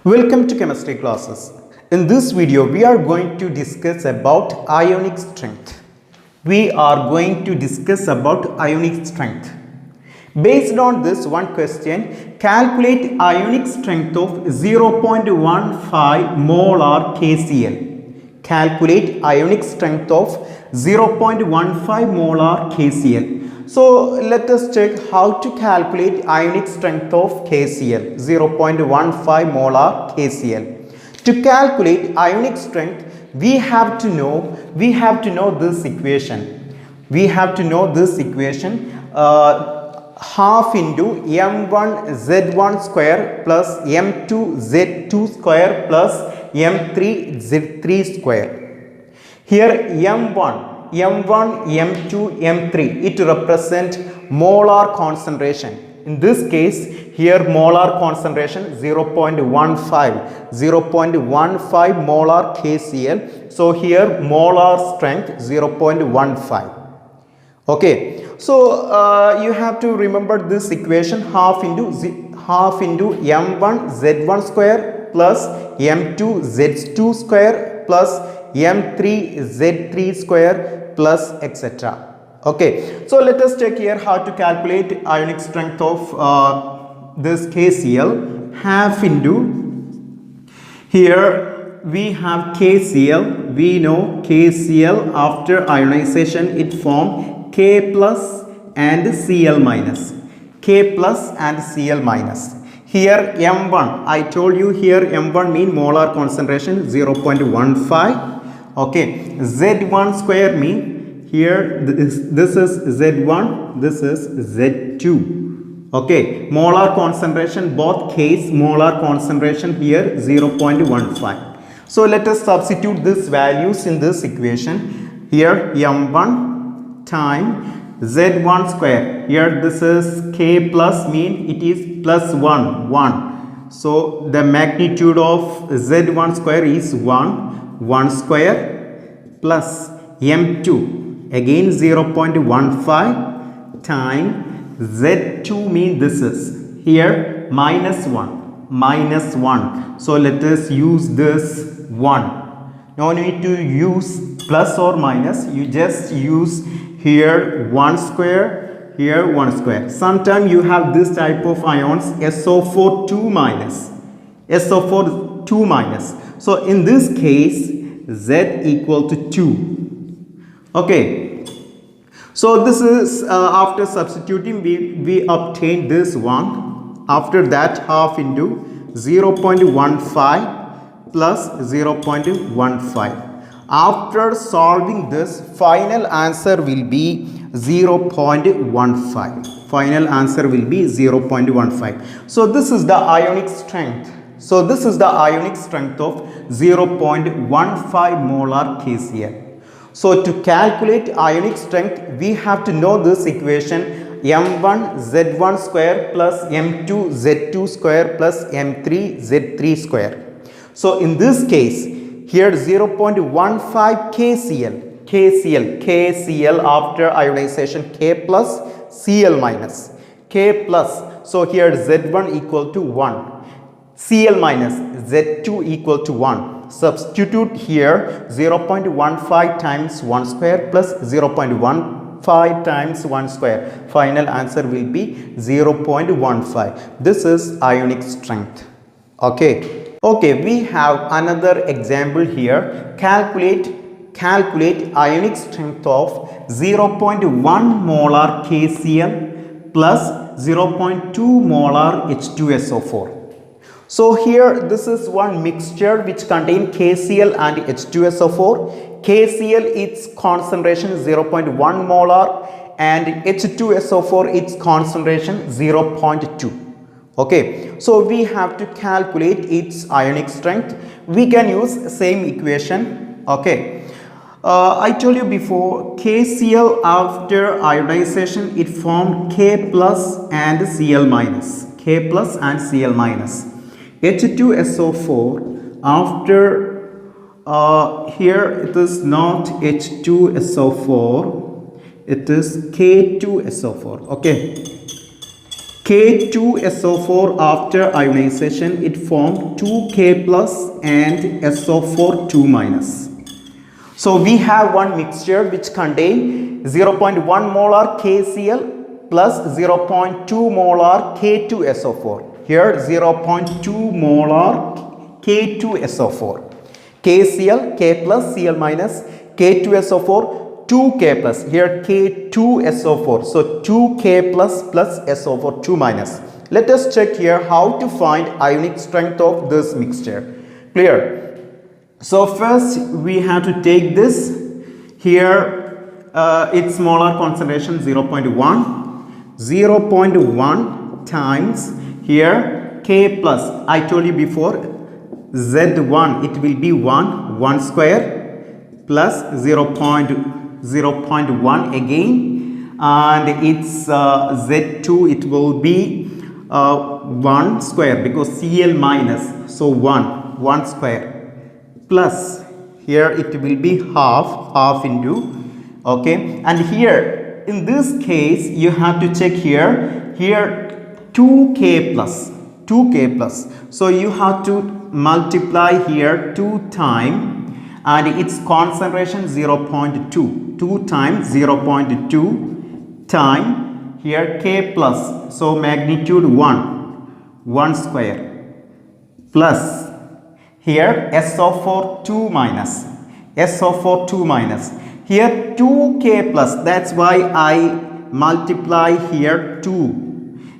Welcome to chemistry classes. In this video, we are going to discuss about ionic strength. We are going to discuss about ionic strength. Based on this one question, calculate ionic strength of 0.15 molar KCl. Calculate ionic strength of 0.15 molar KCl. So let us check how to calculate ionic strength of KCl, 0.15 molar KCl. To calculate ionic strength, we have to know this equation. We have to know this equation, half into m1z1 square plus m2z2 square plus m3z3 square. Here m1, m2, m3, it represent molar concentration. In this case, here molar concentration 0.15 molar KCl. So here molar strength 0.15. Okay, so you have to remember this equation, half into m1 z1 square plus m2 z2 square plus m3 z3 square plus etc. Okay, so let us check here how to calculate ionic strength of this KCl. Half into, here we have KCl. We know KCl after ionization it form K plus and Cl minus. K plus and Cl minus. Here M1, I told you here M1 mean molar concentration 0.15. Okay, Z1 square mean here this is Z1, this is Z2. Okay, molar concentration, both case molar concentration here 0.15. So let us substitute these values in this equation. Here M1 time Z1 square. Here this is K plus mean it is plus 1. So the magnitude of Z1 square is 1 square plus M2 again 0.15 time Z2 mean this is here minus 1. So let us use this 1. No need to use plus or minus. You just use here 1 square, here 1 square. Sometimes you have this type of ions SO4 2 minus. SO4 2 minus. So in this case Z equal to 2. Okay. So this is after substituting we obtain this one. After that half into 0.15 plus 0.15. After solving this, final answer will be 0.15. Final answer will be 0.15. So this is the ionic strength. So this is the ionic strength of 0.15 molar KCl. So to calculate ionic strength, we have to know this equation m1 z1 square plus m2 z2 square plus m3 z3 square. So in this case, here 0.15 KCl after ionization K plus Cl minus. K plus, so here Z1 equal to 1. Cl minus Z2 equal to 1. Substitute here 0.15 times 1 square plus 0.15 times 1 square. Final answer will be 0.15. This is ionic strength. Okay. Okay, we have another example here. Calculate ionic strength of 0.1 molar KCl plus 0.2 molar H2SO4. So here this is one mixture which contain KCl and H2SO4. KCl its concentration 0.1 molar and H2SO4 its concentration 0.2. Okay, so we have to calculate its ionic strength. We can use same equation. Okay, I told you before KCl after ionization it formed K plus and Cl minus. K plus and Cl minus. H2SO4 after here it is not H2SO4, it is K2SO4. Okay. K2SO4 after ionization it formed 2K plus and SO4 2 minus. So we have one mixture which contain 0.1 molar KCl plus 0.2 molar K2SO4. Here 0.2 molar K2SO4. KCl, K plus, Cl minus, K2SO4 2K plus, here K2SO4, so 2K plus plus SO4 2 minus. Let us check here how to find ionic strength of this mixture. Clear? So first we have to take this, here its molar concentration 0.1, 0.1 times here K plus, I told you before, Z1 it will be 1 square plus 0.1 again, and its Z2 it will be 1 square because Cl minus, so 1 square plus here it will be half into, okay, and here in this case you have to check here 2K plus, so you have to multiply here 2 times and its concentration 0.2, 2 times 0.2 time here K plus, so magnitude 1 square plus here SO4 2 minus, here 2K plus, that's why I multiply here 2,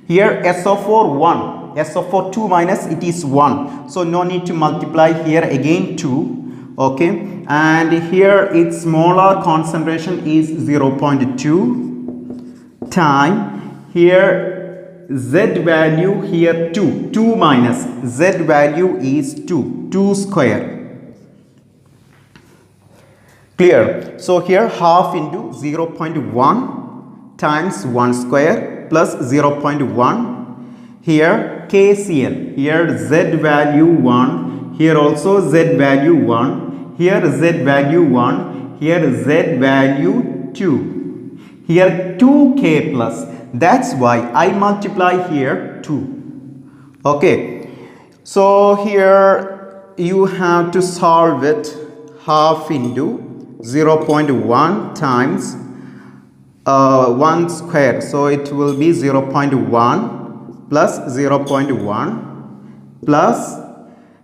here SO4 2 minus, it is 1, so no need to multiply here again 2. Okay, and here its molar concentration is 0.2 time here Z value here 2 minus, Z value is 2 square. Clear? So here half into 0.1 times 1 square plus 0.1, here KCl, here Z value 1, here also Z value 1, here Z value 1, here Z value 2, here 2K plus, that's why I multiply here 2. Okay, so here you have to solve it, half into 0.1 times 1 square, so it will be 0.1 plus 0.1 plus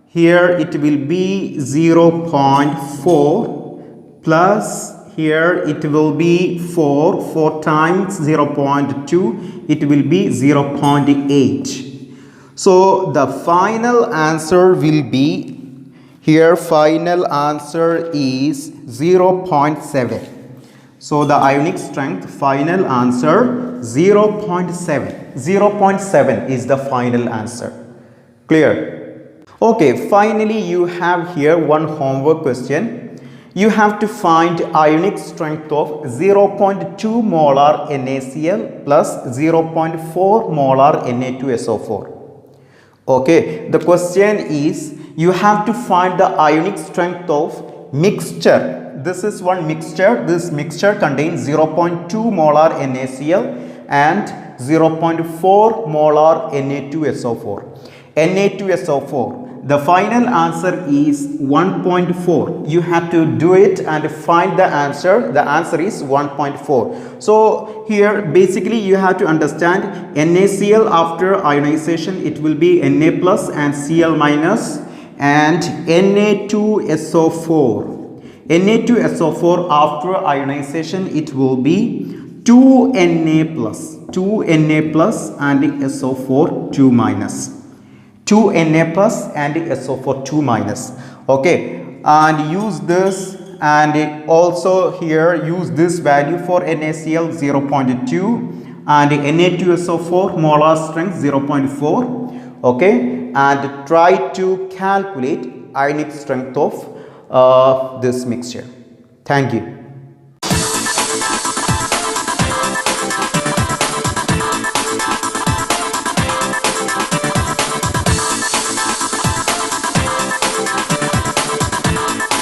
here it will be 0.4 plus here it will be 4 times 0.2, it will be 0.8. So the final answer will be, here final answer is 0.7. So the ionic strength final answer 0.7. 0.7 is the final answer. Clear? Okay, finally you have here one homework question. You have to find ionic strength of 0.2 molar NaCl plus 0.4 molar Na2SO4. Okay, the question is you have to find the ionic strength of mixture. This is one mixture. This mixture contains 0.2 molar NaCl and 0.4 molar Na2SO4. Na2SO4. The final answer is 1.4. You have to do it and find the answer. The answer is 1.4. So here basically you have to understand NaCl after ionization it will be Na plus and Cl minus, and Na2SO4. Na2SO4 after ionization it will be 2Na plus and SO4 2 minus. 2Na plus and SO4 2 minus. Okay, and use this, and also here use this value for NaCl 0.2 and Na2SO4 molar strength 0.4. Okay, and try to calculate ionic strength of this mixture. Thank you.